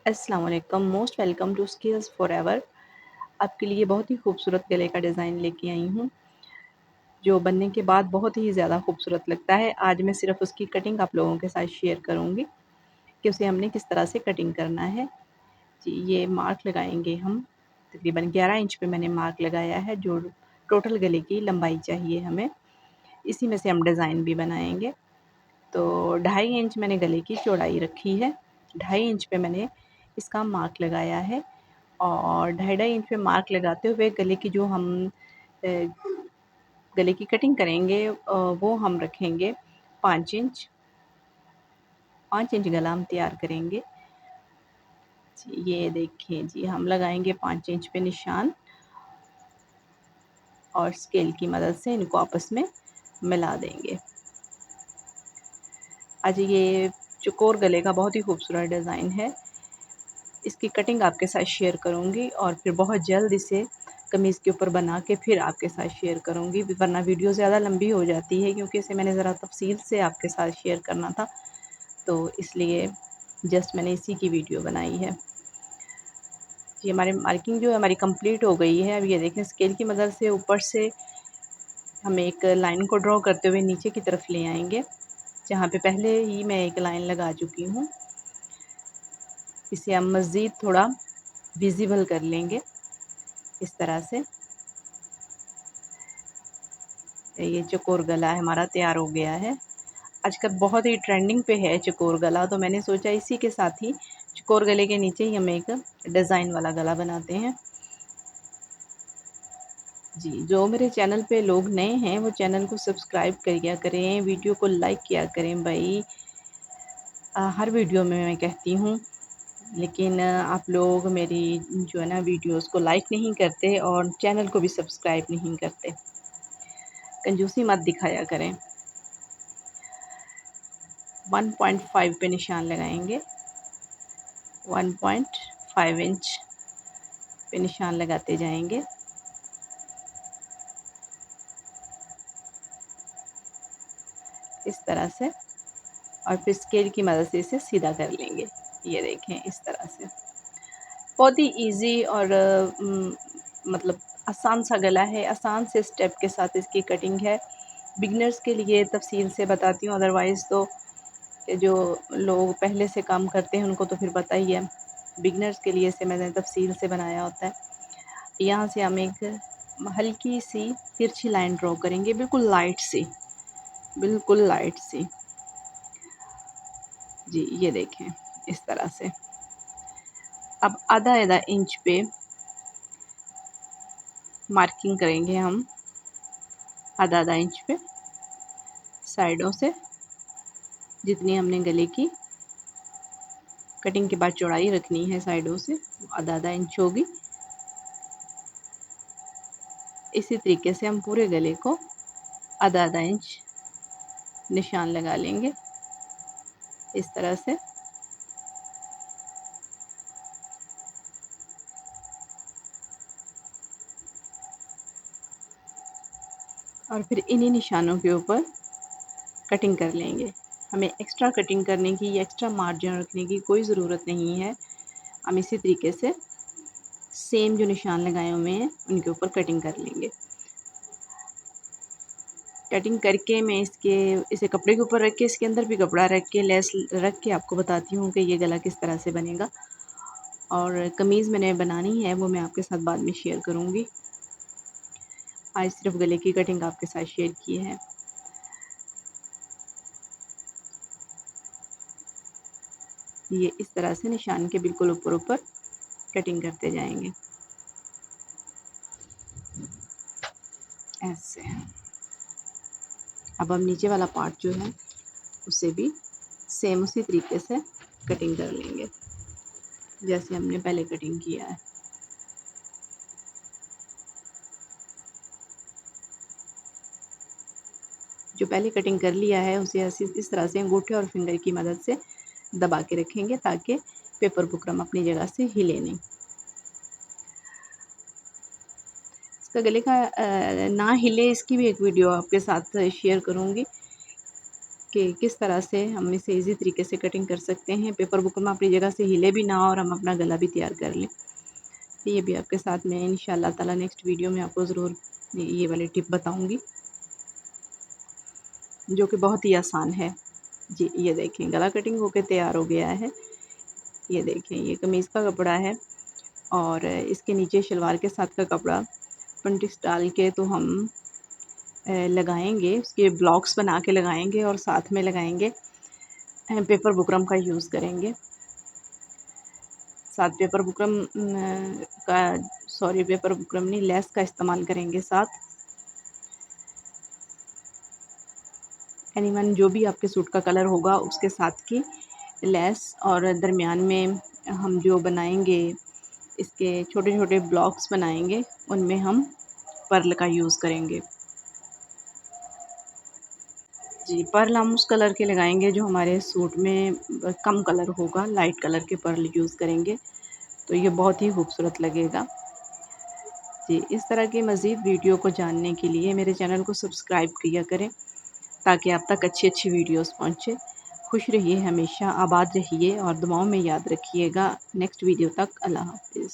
अस्सलाम वालेकुम, most welcome to Skills Forever. आपके लिए बहुत ही खूबसूरत गले का डिज़ाइन लेके आई हूँ, जो बनने के बाद बहुत ही ज़्यादा खूबसूरत लगता है। आज मैं सिर्फ़ उसकी कटिंग आप लोगों के साथ शेयर करूँगी कि उसे हमने किस तरह से कटिंग करना है। जी, ये मार्क लगाएँगे हम, तकरीबन 11 इंच पे मैंने मार्क लगाया है, जो टोटल गले की लंबाई चाहिए हमें। इसी में से हम डिज़ाइन भी बनाएँगे। तो 2.5 इंच मैंने गले की चौड़ाई रखी है, 2.5 इंच पे मैंने इसका मार्क लगाया है और 2.5 इंच पे मार्क लगाते हुए गले की जो हम गले की कटिंग करेंगे वो हम रखेंगे 5 इंच। 5 इंच गला हम तैयार करेंगे। जी, ये देखिए जी, हम लगाएँगे 5 इंच पे निशान और स्केल की मदद से इनको आपस में मिला देंगे। आज ये चौकोर गले का बहुत ही खूबसूरत डिज़ाइन है। इसकी कटिंग आपके साथ शेयर करूँगी और फिर बहुत जल्द इसे कमीज़ के ऊपर बना के फिर आपके साथ शेयर करूँगी, वरना वीडियो ज़्यादा लंबी हो जाती है क्योंकि इसे मैंने ज़रा तफ़सील से आपके साथ शेयर करना था, तो इसलिए जस्ट मैंने इसी की वीडियो बनाई है। ये हमारी मार्किंग जो है हमारी कंप्लीट हो गई है। अब ये देखें, स्केल की मदद से ऊपर से हम एक लाइन को ड्रॉ करते हुए नीचे की तरफ ले आएँगे, जहाँ पे पहले ही मैं एक लाइन लगा चुकी हूँ। इसे हम मज़ीद थोड़ा विज़िबल कर लेंगे इस तरह से। ये चौकोर गला हमारा तैयार हो गया है। आजकल बहुत ही ट्रेंडिंग पे है चौकोर गला, तो मैंने सोचा इसी के साथ ही चौकोर गले के नीचे ही हम एक डिज़ाइन वाला गला बनाते हैं। जी, जो मेरे चैनल पे लोग नए हैं वो चैनल को सब्सक्राइब किया करें, वीडियो को लाइक किया करें भाई। हर वीडियो में मैं कहती हूँ, लेकिन आप लोग मेरी जो है ना वीडियोज़ को लाइक नहीं करते और चैनल को भी सब्सक्राइब नहीं करते। कंजूसी मत दिखाया करें। 1.5 पे निशान लगाएँगे, 1.5 इंच पे निशान लगाते जाएँगे। इस तरह से, और फिर स्केल की मदद से इसे सीधा कर लेंगे। ये देखें इस तरह से। बहुत ही ईज़ी और मतलब आसान सा गला है, आसान से स्टेप के साथ इसकी कटिंग है। बिगिनर्स के लिए तफ़सील से बताती हूँ, अदरवाइज़ तो ये जो लोग पहले से काम करते हैं उनको तो फिर पता ही है। बिगिनर्स के लिए इसे मैंने तफ़सील से बनाया होता है। यहाँ से हम एक हल्की-सी तिरछी लाइन ड्रॉ करेंगे, बिल्कुल लाइट सी। जी, ये देखें इस तरह से। अब आधा-आधा इंच पे मार्किंग करेंगे हम, आधा-आधा इंच पे साइडों से, जितनी हमने गले की कटिंग के बाद चौड़ाई रखनी है साइडों से, आधा-आधा इंच होगी। इसी तरीके से हम पूरे गले को आधा-आधा इंच निशान लगा लेंगे, इस तरह से। और फिर इन्हीं निशानों के ऊपर कटिंग कर लेंगे। हमें एक्स्ट्रा कटिंग करने की या एक्स्ट्रा मार्जिन रखने की कोई ज़रूरत नहीं है। हम इसी तरीके से सेम जो निशान लगाए हुए हैं उनके ऊपर कटिंग कर लेंगे। कटिंग करके मैं इसे कपड़े के ऊपर रख के, इसके अंदर भी कपड़ा रख के, लेस रख के आपको बताती हूँ कि ये गला किस तरह से बनेगा। और कमीज़ मैंने बनानी है वो मैं आपके साथ बाद में शेयर करूँगी। आज सिर्फ गले की कटिंग आपके साथ शेयर की है। ये इस तरह से निशान के बिल्कुल ऊपर-ऊपर कटिंग करते जाएँगे, ऐसे। अब हम नीचे वाला पार्ट जो है उसे भी सेम उसी तरीके से कटिंग कर लेंगे, जैसे हमने पहले कटिंग किया है। जो पहले कटिंग कर लिया है उसे इस तरह से अंगूठे और फिंगर की मदद से दबा के रखेंगे ताकि पेपर बुकरम अपनी जगह से हिले नहीं। इसका गले का ना हिले इसकी भी एक वीडियो आपके साथ शेयर करूँगी। कि किस तरह से हम इसे ईज़ी तरीके से कटिंग कर सकते हैं। पेपर बुकरम अपनी जगह से हिले भी ना और हम अपना गला भी तैयार कर लें। ये भी आपके साथ मैं इंशाअल्लाह ताला नेक्स्ट वीडियो में आपको ज़रूर ये वाली टिप बताऊँगी, जो कि बहुत ही आसान है। जी, ये देखें गला कटिंग होके तैयार हो गया है। ये देखें ये कमीज़ का कपड़ा है और इसके नीचे शलवार के साथ का कपड़ा पंटिक्स डाल के तो हम लगाएँगे, उसके ब्लॉक्स बना के लगाएँगे और साथ में लगाएँगे पेपर बुकरम का यूज़ करेंगे। साथ पेपर बुकरम का सॉरी पेपर बुकरम नहीं लेस का इस्तेमाल करेंगे साथ। एनीवन जो भी आपके सूट का कलर होगा उसके साथ की लेस और दरमियान में हम जो बनाएँगे इसके छोटे-छोटे ब्लॉक्स बनाएँगे, उनमें हम पर्ल का यूज़ करेंगे। जी, पर्ल हम उस कलर के लगाएँगे जो हमारे सूट में कम कलर होगा, लाइट कलर के पर्ल यूज़ करेंगे, तो ये बहुत ही खूबसूरत लगेगा। जी, इस तरह की मज़ीद वीडियो को जानने के लिए मेरे चैनल को सब्सक्राइब किया करें, ताकि आप तक अच्छी-अच्छी वीडियोज़ पहुँचे। खुश रहिए हमेशा, आबाद रहिए और दुआओं में याद रखिएगा। नेक्स्ट वीडियो तक अल्लाह हाफ़िज़।